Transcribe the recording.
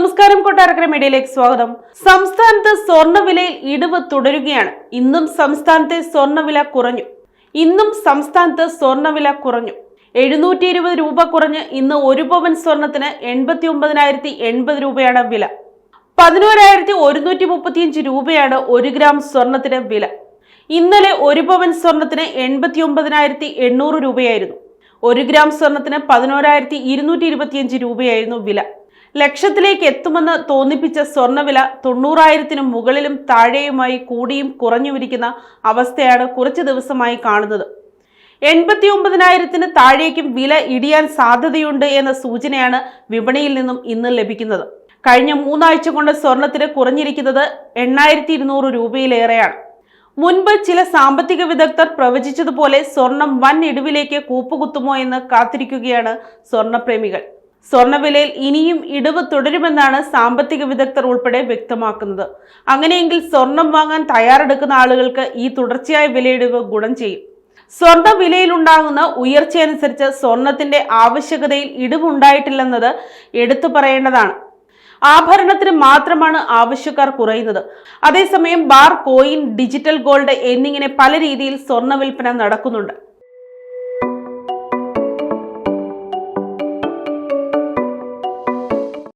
നമസ്കാരം, കൊട്ടാരക്കര മീഡിയയിലേക്ക് സ്വാഗതം. സംസ്ഥാനത്ത് സ്വർണ്ണവിലയിൽ ഇടിവ് തുടരുകയാണ്. ഇന്നും സംസ്ഥാനത്തെ സ്വർണ്ണവില കുറഞ്ഞു. 720 രൂപ കുറഞ്ഞ് ഇന്ന് 1 പവൻ സ്വർണത്തിന് 89,080 രൂപയാണ് വില. 11,135 രൂപയാണ് 1 ഗ്രാം സ്വർണത്തിന് വില. ഇന്നലെ 1 പവൻ സ്വർണത്തിന് 89,800 രൂപയായിരുന്നു. 1 ഗ്രാം സ്വർണത്തിന് 11,225 രൂപയായിരുന്നു വില. ലക്ഷത്തിലേക്ക് എത്തുമെന്ന് തോന്നിപ്പിച്ച സ്വർണ്ണവില 90,000-ന് മുകളിലും താഴെയുമായി കൂടിയും കുറഞ്ഞുമിരിക്കുന്ന അവസ്ഥയാണ് കുറച്ചു ദിവസമായി കാണുന്നത്. 89,000-ന് താഴേക്കും വില ഇടിയാൻ സാധ്യതയുണ്ട് എന്ന സൂചനയാണ് വിപണിയിൽ നിന്നും ഇന്ന് ലഭിക്കുന്നത്. കഴിഞ്ഞ 3 ആഴ്ച കൊണ്ട് സ്വർണത്തിന് കുറഞ്ഞിരിക്കുന്നത് 8,200 രൂപയിലേറെയാണ്. മുൻപ് ചില സാമ്പത്തിക വിദഗ്ധർ പ്രവചിച്ചതുപോലെ സ്വർണം വൻ ഇടിവിലേക്ക് കൂപ്പുകുത്തുമോ എന്ന് കാത്തിരിക്കുകയാണ് സ്വർണപ്രേമികൾ. സ്വർണ്ണവിലയിൽ ഇനിയും ഇടിവ് തുടരുമെന്നാണ് സാമ്പത്തിക വിദഗ്ധർ ഉൾപ്പെടെ വ്യക്തമാക്കുന്നത്. അങ്ങനെയെങ്കിൽ സ്വർണം വാങ്ങാൻ തയ്യാറെടുക്കുന്ന ആളുകൾക്ക് ഈ തുടർച്ചയായ വിലയിടിവ് ഗുണം ചെയ്യും. സ്വർണ്ണ വിലയിലുണ്ടാകുന്ന ഉയർച്ചയനുസരിച്ച് സ്വർണത്തിന്റെ ആവശ്യകതയിൽ ഇടിവുണ്ടായിട്ടില്ലെന്നത് എടുത്തു പറയേണ്ടതാണ്. ആഭരണത്തിന് മാത്രമാണ് ആവശ്യക്കാർ കുറയുന്നത്. അതേസമയം ബാർ, കോയിൻ, ഡിജിറ്റൽ ഗോൾഡ് എന്നിങ്ങനെ പല രീതിയിൽ സ്വർണ്ണ വിൽപ്പന നടക്കുന്നുണ്ട്.